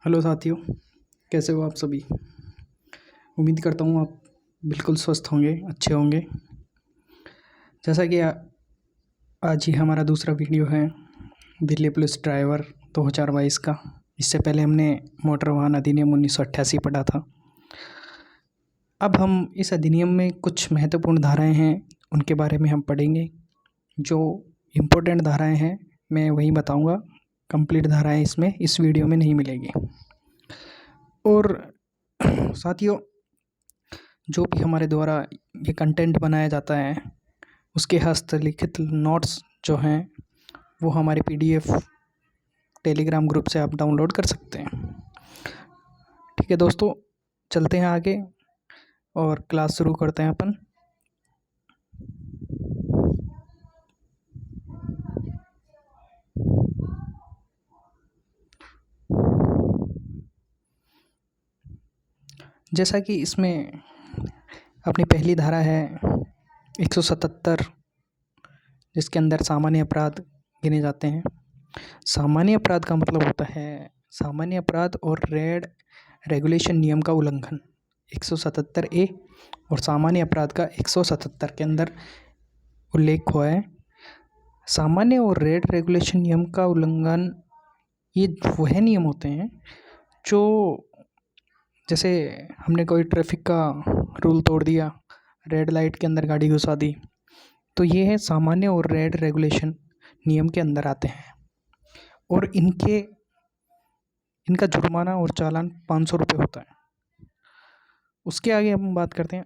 Hello साथियों, कैसे हो आप सभी। उम्मीद करता हूँ आप बिल्कुल स्वस्थ होंगे, अच्छे होंगे। जैसा कि आज ही हमारा दूसरा वीडियो है दिल्ली पुलिस ड्राइवर 2022 का। इससे पहले हमने मोटर वाहन अधिनियम 1988 पढ़ा था। अब हम इस अधिनियम में कुछ महत्वपूर्ण धाराएं हैं, उनके बारे में हम पढ़ेंगे। जो इम्पोर्टेंट धाराएं हैं मैं वही बताऊंगा, कंप्लीट धाराएं इसमें इस वीडियो में नहीं मिलेगी। और साथियों, जो भी हमारे द्वारा ये कंटेंट बनाया जाता है उसके हस्तलिखित नोट्स जो हैं वो हमारे PDF टेलीग्राम ग्रुप से आप डाउनलोड कर सकते हैं। ठीक है दोस्तों, चलते हैं आगे और क्लास शुरू करते हैं अपन। जैसा कि इसमें अपनी पहली धारा है 177, जिसके अंदर सामान्य अपराध गिने जाते हैं। सामान्य अपराध का मतलब होता है सामान्य अपराध और रेगुलेशन नियम का उल्लंघन। 177A और सामान्य अपराध का 177 के अंदर उल्लेख हुआ है। सामान्य और रेगुलेशन नियम का उल्लंघन ये वह नियम होते हैं जो, जैसे हमने कोई ट्रैफिक का रूल तोड़ दिया, रेड लाइट के अंदर गाड़ी घुसा दी, तो ये है सामान्य और रेगुलेशन नियम के अंदर आते हैं। और इनका जुर्माना और चालान 500 रुपये होता है। उसके आगे हम बात करते हैं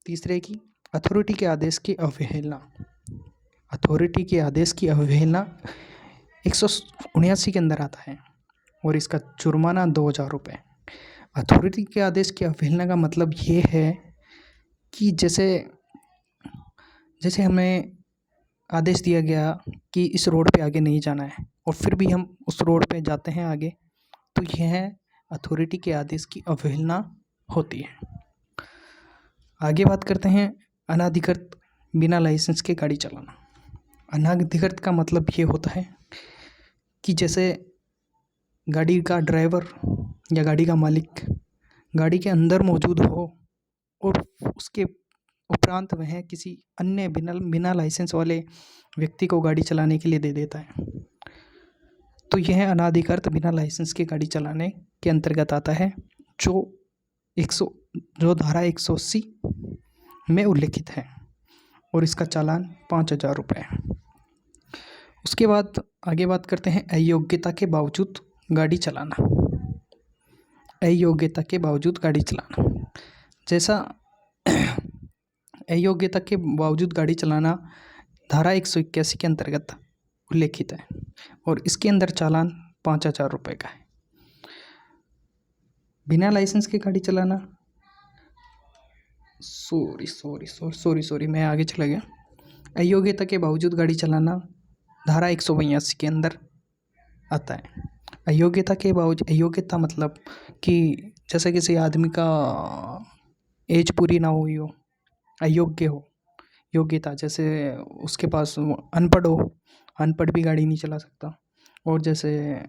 तीसरे की, अथॉरिटी के आदेश की अवहेलना। अथॉरिटी के आदेश की अवहेलना 179 के अंदर आता है और इसका जुर्माना 2000 रुपये। अथॉरिटी के आदेश की अवहेलना का मतलब ये है कि जैसे हमें आदेश दिया गया कि इस रोड पे आगे नहीं जाना है और फिर भी हम उस रोड पे जाते हैं आगे, तो यह अथॉरिटी के आदेश की अवहेलना होती है। आगे बात करते हैं अनाधिकृत बिना लाइसेंस के गाड़ी चलाना। अनाधिकृत का मतलब ये होता है कि जैसे गाड़ी का ड्राइवर या गाड़ी का मालिक गाड़ी के अंदर मौजूद हो और उसके उपरांत वह किसी अन्य बिना लाइसेंस वाले व्यक्ति को गाड़ी चलाने के लिए दे देता है, तो यह अनाधिकृत बिना लाइसेंस के गाड़ी चलाने के अंतर्गत आता है, जो धारा 180 में उल्लिखित है और इसका चालान 5000 रुपये है। उसके बाद आगे बात करते हैं अयोग्यता के बावजूद गाड़ी चलाना। अयोग्यता के बावजूद गाड़ी चलाना, जैसा अयोग्यता के बावजूद गाड़ी चलाना धारा 181 के अंतर्गत उल्लेखित है और इसके अंदर चालान 5000 रुपये का है। बिना लाइसेंस के गाड़ी चलाना, सॉरी मैं आगे चला गया। अयोग्यता के बावजूद गाड़ी चलाना धारा 182 के अंदर आता है। अयोग्यता मतलब कि जैसे किसी आदमी का एज पूरी ना हुई हो, अयोग्य हो। योग्यता जैसे उसके पास अनपढ़ हो, अनपढ़ भी गाड़ी नहीं चला सकता। और जैसे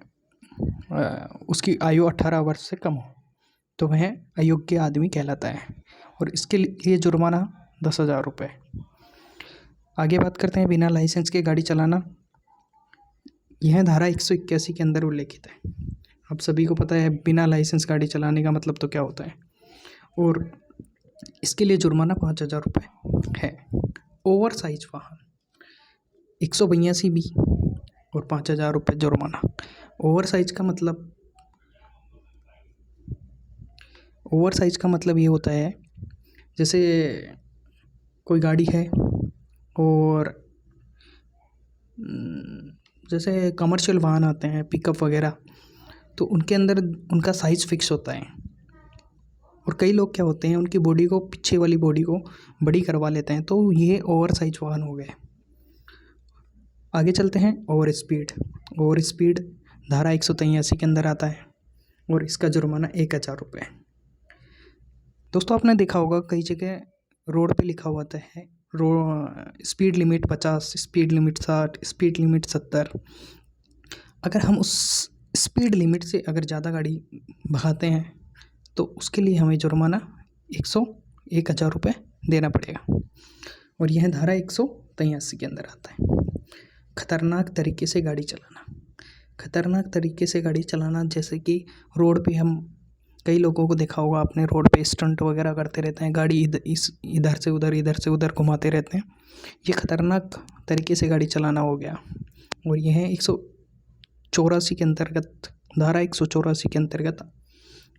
उसकी आयु 18 वर्ष से कम हो तो वह अयोग्य आदमी कहलाता है और इसके लिए जुर्माना 10,000 रुपये। आगे बात करते हैं बिना लाइसेंस के गाड़ी चलाना। यह धारा 181 के अंदर उल्लेखित है। आप सभी को पता है बिना लाइसेंस गाड़ी चलाने का मतलब तो क्या होता है, और इसके लिए जुर्माना 5000 रुपये है। ओवर साइज वाहन 182B और 5000 रुपये जुर्माना। ओवर साइज का मतलब ये होता है, जैसे कोई गाड़ी है और जैसे कमर्शियल वाहन आते हैं, पिकअप वगैरह, तो उनके अंदर उनका साइज़ फिक्स होता है और कई लोग क्या होते हैं उनकी बॉडी को, पीछे वाली बॉडी को बड़ी करवा लेते हैं, तो ये ओवर साइज वाहन हो गए। आगे चलते हैं ओवर स्पीड धारा 183 के अंदर आता है और इसका जुर्माना 1000 रुपये। दोस्तों आपने देखा होगा कई जगह रोड पे लिखा हुआ है speed limit 50, speed limit 60, speed limit 70। अगर हम उस स्पीड लिमिट से अगर ज़्यादा गाड़ी भगाते हैं तो उसके लिए हमें जुर्माना 1,001,000 रुपये देना पड़ेगा। और यह धारा 183 के अंदर आता है। खतरनाक तरीके से गाड़ी चलाना। खतरनाक तरीके से गाड़ी चलाना जैसे कि रोड पे हम कई लोगों को देखा होगा आपने, रोड पे स्टंट वगैरह करते रहते हैं, गाड़ी इधर से उधर घुमाते रहते हैं। ये खतरनाक तरीके से गाड़ी चलाना हो गया। और यह 184 के अंतर्गत, धारा 184 के अंतर्गत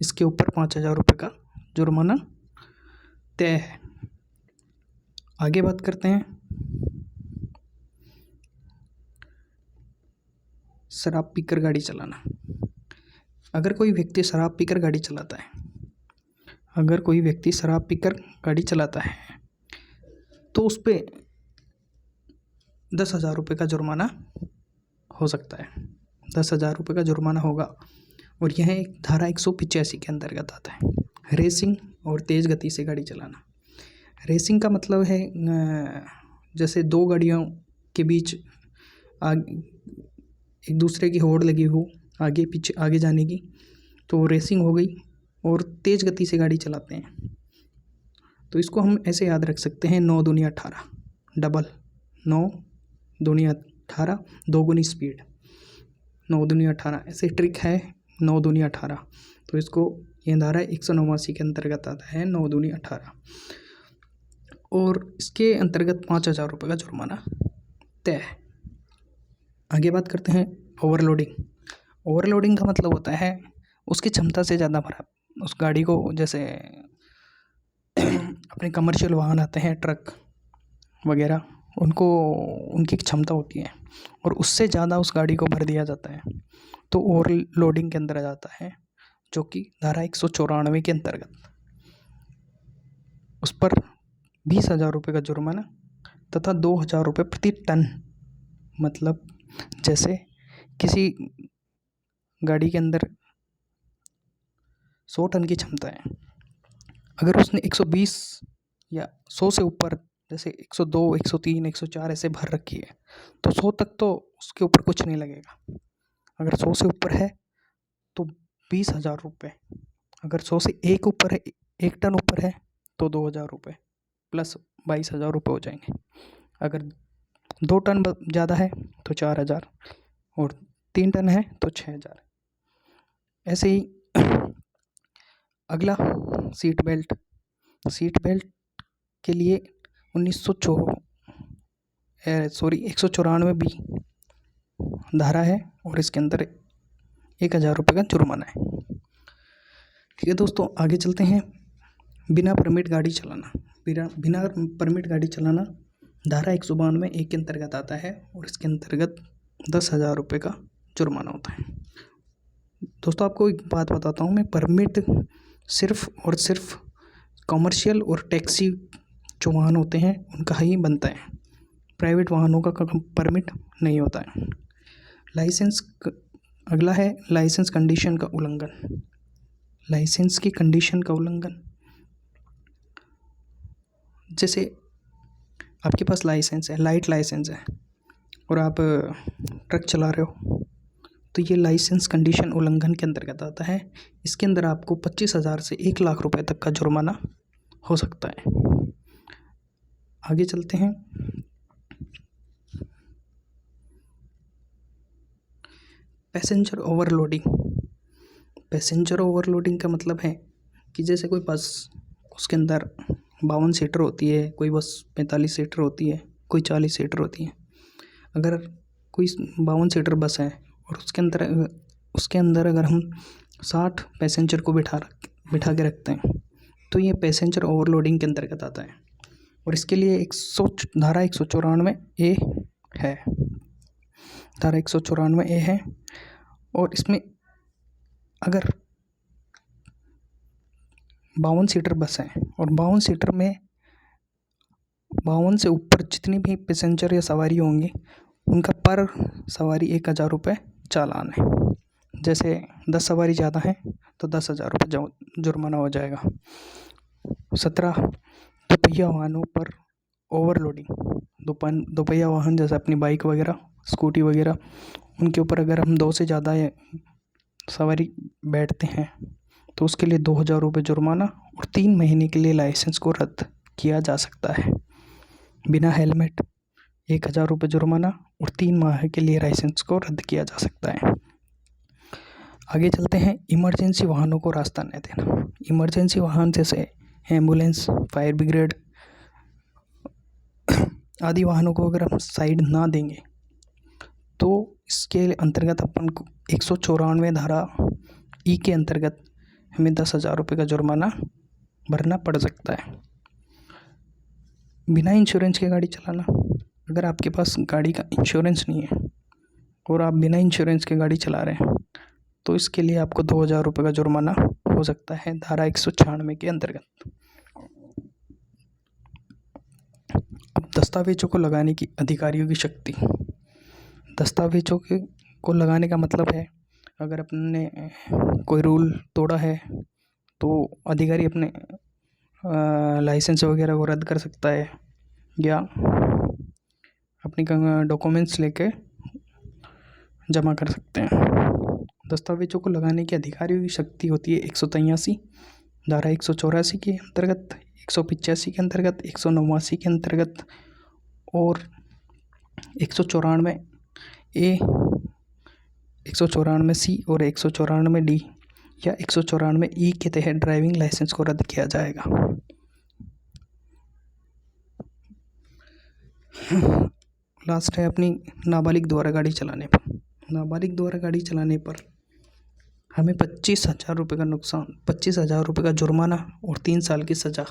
इसके ऊपर 5,000 रुपये का जुर्माना तय है। आगे बात करते हैं शराब पीकर गाड़ी चलाना। अगर कोई व्यक्ति शराब पीकर गाड़ी चलाता है, अगर कोई व्यक्ति शराब पीकर गाड़ी चलाता है तो उस पर 10,000 रुपये का जुर्माना हो सकता है। 10,000 रुपये का जुर्माना होगा। और यह एक धारा 185 के अंतर्गत आता है। रेसिंग और तेज़ गति से गाड़ी चलाना। रेसिंग का मतलब है जैसे दो गाड़ियों के बीच एक दूसरे की होड़ लगी हो आगे पीछे आगे जाने की, तो रेसिंग हो गई। और तेज़ गति से गाड़ी चलाते हैं तो इसको हम ऐसे याद रख सकते हैं, 9 दूनी 18, डबल 9 दूनी 18, दोगुनी स्पीड, 9 दूनी 18, ऐसे ट्रिक है 9 दूनी 18। तो इसको यह धारा 189 के अंतर्गत आता है, 9 दूनी 18। और इसके अंतर्गत 5,000 रुपये का जुर्माना तय है। आगे बात करते हैं ओवरलोडिंग। ओवरलोडिंग का मतलब होता है उसकी क्षमता से ज़्यादा भरा उस गाड़ी को, जैसे अपने कमर्शियल वाहन आते हैं, ट्रक वगैरह, उनको उनकी क्षमता होती है और उससे ज़्यादा उस गाड़ी को भर दिया जाता है तो ओवरलोडिंग के अंदर आ जाता है, जो कि धारा 194 के अंतर्गत। उस पर 20,000 रुपये का जुर्माना तथा 2,000 रुपये प्रति टन। मतलब जैसे किसी गाड़ी के अंदर 100 टन की क्षमता है, अगर उसने 120 या 100 से ऊपर, जैसे 102, 103, 104 ऐसे भर रखी है तो 100 तक तो उसके ऊपर कुछ नहीं लगेगा। अगर 100 से ऊपर है तो 20,000 रुपये, अगर 100 से एक ऊपर है, 1 टन ऊपर है तो 2,000 रुपये प्लस 22,000 रुपये हो जाएंगे। अगर 2 टन ज़्यादा है तो 4,000 और 3 टन है तो 6,000। ऐसे ही अगला सीट बेल्ट। सीट बेल्ट के लिए 194 बी धारा है और इसके अंदर 1,000 रुपये का जुर्माना है। ठीक है दोस्तों, आगे चलते हैं। बिना परमिट गाड़ी चलाना। बिना परमिट गाड़ी चलाना धारा 192 के अंतर्गत आता है और इसके अंतर्गत 10,000 रुपये का जुर्माना होता है। दोस्तों आपको एक बात बताता हूँ मैं, परमिट सिर्फ और सिर्फ कमर्शियल और टैक्सी जो वाहन होते हैं उनका ही बनता है, प्राइवेट वाहनों का परमिट नहीं होता है। लाइसेंस अगला है लाइसेंस कंडीशन का उल्लंघन। लाइसेंस की कंडीशन का उल्लंघन, जैसे आपके पास लाइसेंस है, लाइट लाइसेंस है और आप ट्रक चला रहे हो तो ये लाइसेंस कंडीशन उल्लंघन के अंतर्गत आता है। इसके अंदर आपको 25,000 से 1,00,000 रुपए तक का जुर्माना हो सकता है। आगे चलते हैं। Passenger overloading. पैसेंजर ओवरलोडिंग का मतलब है कि जैसे कोई बस, उसके अंदर 52 सीटर होती है, कोई बस 45 सीटर होती है, कोई 40 सीटर होती है। अगर कोई 52 सीटर बस है और उसके अंदर अगर हम 60 पैसेंजर को बिठा के रखते हैं तो ये पैसेंजर ओवरलोडिंग के अंतर्गत आता है और इसके लिए धारा 194 है। धारा 194 है और इसमें अगर 52 सीटर बस है और 52 सीटर में 52 से ऊपर जितनी भी पैसेंजर या सवारी होंगी उनका पर सवारी 1,000 रुपये चालान है। जैसे 10 सवारी ज़्यादा है तो 10,000 रुपये जुर्माना हो जाएगा। 17 दोपहिया वाहनों पर ओवरलोडिंग। दोपहिया वाहन जैसे अपनी बाइक वगैरह, स्कूटी वगैरह, उनके ऊपर अगर हम 2 से ज़्यादा सवारी बैठते हैं तो उसके लिए 2,000 रुपये जुर्माना और 3 महीने के लिए लाइसेंस को रद्द किया जा सकता है। बिना हेलमेट 1,000 रुपये जुर्माना और 3 माह के लिए लाइसेंस को रद्द किया जा सकता है। आगे चलते हैं, इमरजेंसी वाहनों को रास्ता न देना। इमरजेंसी वाहन जैसे एम्बुलेंस, फायर ब्रिगेड आदि वाहनों को अगर हम साइड ना देंगे तो इसके अंतर्गत अपन को 194 धारा ई के अंतर्गत हमें 10,000 रुपये का जुर्माना भरना पड़ सकता है। बिना इंश्योरेंस के गाड़ी चलाना, अगर आपके पास गाड़ी का इंश्योरेंस नहीं है और आप बिना इंश्योरेंस के गाड़ी चला रहे हैं तो इसके लिए आपको 2,000 रुपये का जुर्माना हो सकता है धारा 196 के अंतर्गत। अब दस्तावेजों को लगाने की अधिकारियों की शक्ति। दस्तावेजों को लगाने का मतलब है, अगर अपने कोई रूल तोड़ा है तो अधिकारी अपने लाइसेंस वगैरह को रद्द कर सकता है या अपनी डॉक्यूमेंट्स लेके जमा कर सकते हैं। दस्तावेजों को लगाने की अधिकारियों की शक्ति होती है 183 धारा 184 के अंतर्गत, 185 के अंतर्गत, 189 के अंतर्गत और 194 ए, 194 सी और 194 डी या 194 ई के तहत ड्राइविंग लाइसेंस को रद्द किया जाएगा। लास्ट है अपनी नाबालिग द्वारा गाड़ी चलाने पर। नाबालिग द्वारा गाड़ी चलाने पर हमें 25,000 रुपये का नुकसान, 25,000 रुपये का जुर्माना और 3 साल की सज़ा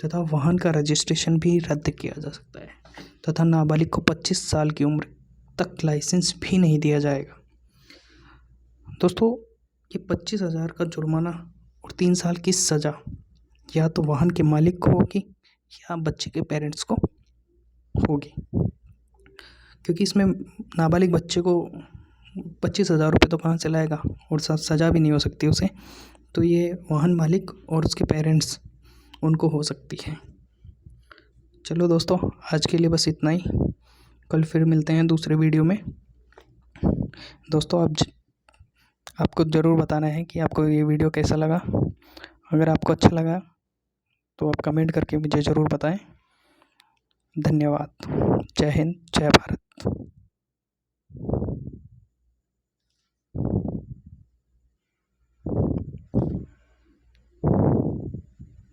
तथा वाहन का रजिस्ट्रेशन भी रद्द किया जा सकता है तथा नाबालिग को 25 साल की उम्र तक लाइसेंस भी नहीं दिया जाएगा। दोस्तों, ये 25,000 का जुर्माना और 3 साल की सज़ा या तो वाहन के मालिक को होगी या बच्चे के पेरेंट्स को होगी, क्योंकि इसमें नाबालिग बच्चे को 25,000 रुपये तो कहाँ से लाएगा और सज़ा भी नहीं हो सकती उसे, तो ये वाहन मालिक और उसके पेरेंट्स उनको हो सकती है। चलो दोस्तों, आज के लिए बस इतना ही। कल फिर मिलते हैं दूसरे वीडियो में। दोस्तों, आपको ज़रूर बताना है कि आपको ये वीडियो कैसा लगा। अगर आपको अच्छा लगा तो आप कमेंट करके मुझे ज़रूर बताएं। धन्यवाद। जय हिंद, जय भारत।